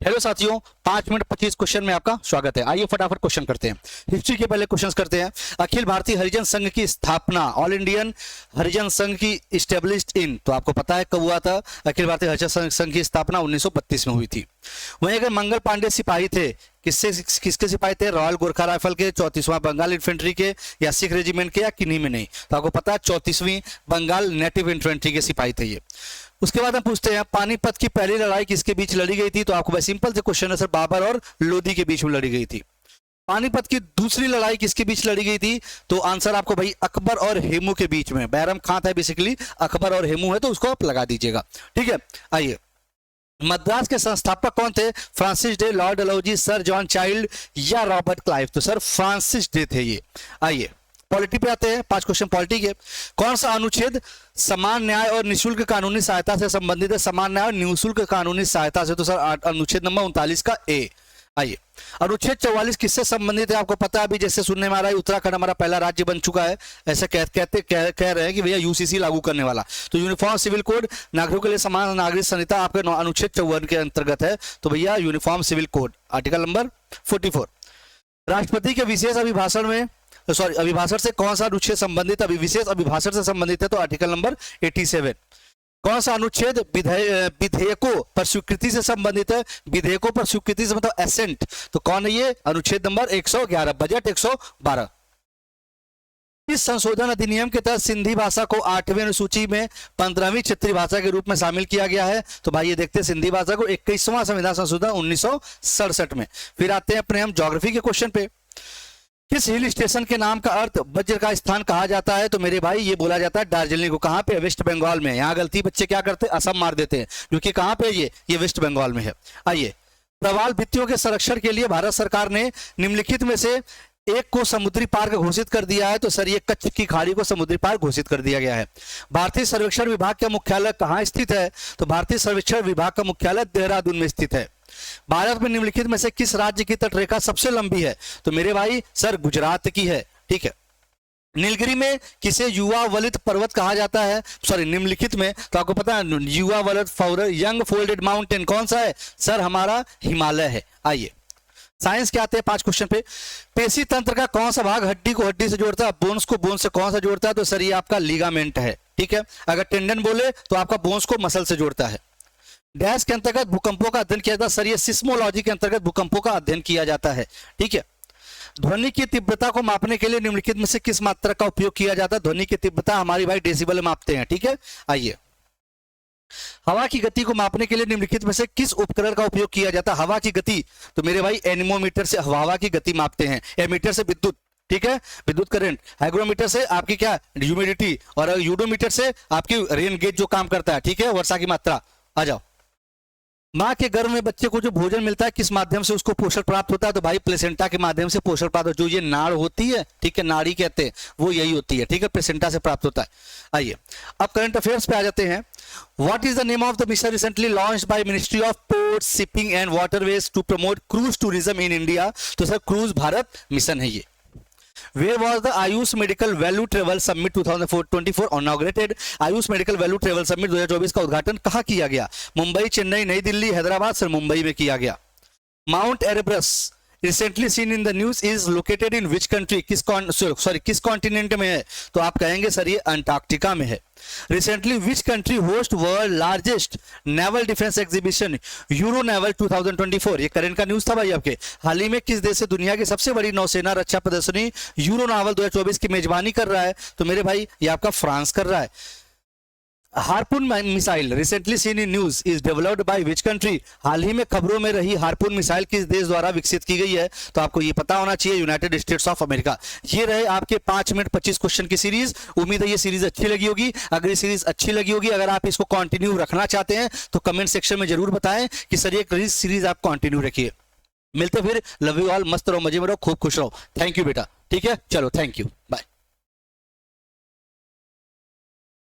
Hello साथियों, 5 minute 25 question में आपका स्वागत है। आइए फटाफट क्वेश्चन करते हैं। हिस्ट्री के पहले क्वेश्चन करते हैं। अखिल भारतीय हरिजन संघ की स्थापना, ऑल इंडियन हरिजन संघ की इस्टेब्लिश्ड इन, तो आपको पता है कब हुआ था। अखिल भारतीय हरिजन संघ की स्थापना 1932 में हुई थी। वहीं अगर मंगल पांडे सिपाही थे, किसके सिपाही थे? रॉयल गोरखा राइफल के, 34वां बंगाल इन्फेंट्री के, या सिख रेजिमेंट के, या किन्हीं में नहीं। तो आपको पता है 34वीं बंगाल नेटिव इन्फेंट्री के सिपाही थे ये। उसके बाद हम पूछते हैं पानीपत की पहली लड़ाई किसके बीच लड़ी गई थी? तो आपको भाई सिंपल से क्वेश्चन है सर, बाबर और लोधी के बीच में लड़ी गई थी। पानीपत की दूसरी लड़ाई किसके बीच लड़ी गई थी? तो आंसर आपको भाई अकबर और हेमू के बीच में। बैरम खां था बेसिकली, अकबर और हेमू है, तो उसको आप लगा दीजिएगा। ठीक है, आइए। मद्रास के संस्थापक कौन थे? Francis day, Lord Dalhousie, sir John child या रॉबर्ट क्लाइव? तो सर फ्रांसिस डे थे ये। आइए पॉलिटी पे आते हैं। 5 क्वेश्चन पॉलिटी के। कौन सा अनुच्छेद समान न्याय और निःशुल्क कानूनी सहायता से संबंधित है? समान न्याय और निःशुल्क कानूनी सहायता से, तो सर अनुच्छेद नंबर 39 का ए। आइए, अनुच्छेद 44 किससे संबंधित है? आपको पता है, अभी जैसे सुनने में आ रहा है उत्तराखंड हमारा पहला राज्य बन चुका है, ऐसे कह रहे हैं कि भैया यूसीसी लागू करने वाला। तो यूनिफॉर्म सिविल कोड, नागरिकों के लिए समान नागरिक संहिता आपके अनुच्छेद 54 के अंतर्गत है। तो भैया uniform civil code, article number 44। राष्ट्रपति के विशेष अभिभाषण में, अभिभाषण से कौन सा अनुच्छेद संबंधित? विशेष अभिभाषण से संबंधित है, तो आर्टिकल नंबर 87। कौन सा अनुच्छेद विधेयकों पर स्वीकृति से संबंधित है? विधेयकों पर स्वीकृति से मतलब एसेंट, तो कौन है ये? अनुच्छेद नंबर 111, बजट 112। इस संशोधन अधिनियम के तहत सिंधी भाषा को 8वीं अनुसूची में 15वीं क्षेत्रीय भाषा के रूप में शामिल किया गया है। तो भाई ये देखते हैं सिंधी भाषा को 21वां संविधान संशोधन 1967 में। फिर आते हैं अपने हम ज्योग्राफी के क्वेश्चन पे। किस हिल स्टेशन के नाम का अर्थ वज्र का स्थान कहा जाता है? तो मेरे भाई ये बोला जाता है दार्जिलिंग को। कहां पे? वेस्ट बंगाल में। यहाँ गलती बच्चे क्या करते हैं? असम मार देते हैं, क्योंकि कहां पे ये वेस्ट बंगाल में है। आइए, प्रवाल भित्तियों के संरक्षण के लिए भारत सरकार ने निम्नलिखित में से एक को समुद्री पार्क घोषित कर दिया है। तो सर ये कच्छ की खाड़ी को समुद्री पार्क घोषित कर दिया गया है। भारतीय सर्वेक्षण विभाग का मुख्यालय कहाँ स्थित है? तो भारतीय सर्वेक्षण विभाग का मुख्यालय देहरादून में स्थित है। भारत में निम्नलिखित में से किस राज्य की तटरेखा सबसे लंबी है? तो मेरे भाई सर गुजरात की है। ठीक है। नीलगिरी में किसे युवा वलित पर्वत कहा जाता है? सॉरी, निम्नलिखित में, तो आपको पता है युवा वलित यंग फोल्डेड माउंटेन कौन सा है? सर हमारा हिमालय है। आइए साइंस के आते हैं 5 क्वेश्चन पे। पेशी तंत्र का कौन सा भाग हड्डी को हड्डी से जोड़ता है? बोन्स को बोन्स से कौन सा जोड़ता है? तो सर ये आपका लिगामेंट है। ठीक है। अगर टेंडन बोले तो आपका बोन्स को मसल से जोड़ता है। डैश के अंतर्गत भूकंपों का अध्ययन किया जाता है? सर ये सिस्मोलॉजी के अंतर्गत भूकंपों का अध्ययन किया जाता है। ठीक है। ध्वनि की तीव्रता को मापने के लिए निम्नलिखित में से किस मात्रक का उपयोग किया जाता है? ध्वनि की तीव्रता हमारी भाई डेसिबल में मापते हैं। ठीक है। आइए, हवा की गति को मापने के लिए निम्नलिखित में से किस उपकरण का उपयोग किया जाता है? हवा की गति, तो मेरे भाई एनीमोमीटर से हवा की गति मापते हैं। एमीटर से विद्युत, ठीक है, विद्युत करंट। हाइग्रोमीटर से आपकी क्या ह्यूमिडिटी, और यूडोमीटर से आपकी रेन गेज जो काम करता है। ठीक है, वर्षा की मात्रा। आ जाओ, माँ के गर्भ में बच्चे को जो भोजन मिलता है किस माध्यम से उसको पोषण प्राप्त होता है? तो भाई प्लेसेंटा के माध्यम से पोषण प्राप्त होता है। जो ये नाड़ होती है, ठीक है, नाड़ी कहते हैं, वो यही होती है। ठीक है, प्लेसेंटा से प्राप्त होता है। आइए अब करंट अफेयर्स पे आ जाते हैं। What is the name of the mission recently launched by ministry of ports, shipping and waterways to promote cruise tourism in India? तो सर क्रूज भारत मिशन है ये। Where was the Ayush medical value travel summit 2024 inaugurated? Ayush medical value travel summit 2024 का उद्घाटन कहाँ किया गया? मुंबई, चेन्नई, नई Delhi, Hyderabad. Sir Mumbai में किया गया। Mount Erebus recently seen in the news is located in which country? किस कॉन्टिनेंट में है? तो आप कहेंगे सर ये अंटार्कटिका में है। Recently which country host world largest naval defence exhibition euro naval 2024? ये करंट का न्यूज था भाई आपके। हाल ही में किस देश से दुनिया की सबसे बड़ी नौसेना रक्षा प्रदर्शनी यूरो नेवल 2024 की मेजबानी कर रहा है? तो मेरे भाई ये आपका फ्रांस कर रहा है। Harpoon missile recently seen in news is developed by which country? हाल ही में खबरों में रही हार्पून मिसाइल किस देश द्वारा विकसित की गई है? तो आपको ये पता होना चाहिए, यूनाइटेड स्टेट्स ऑफ अमेरिका। ये रहे आपके 5 मिनट 25 क्वेश्चन की सीरीज। उम्मीद है ये सीरीज अच्छी लगी होगी। अगर ये सीरीज अच्छी लगी होगी, अगर आप इसको कंटिन्यू रखना चाहते हैं तो कमेंट सेक्शन में जरूर बताएं कि सर ये सीरीज आप कंटिन्यू रखिए। मिलते फिर, लव यू ऑल, मस्त रहो, मजे में रहो, खूब खुश रहो। थैंक यू बेटा। ठीक है, चलो थैंक यू, बाय।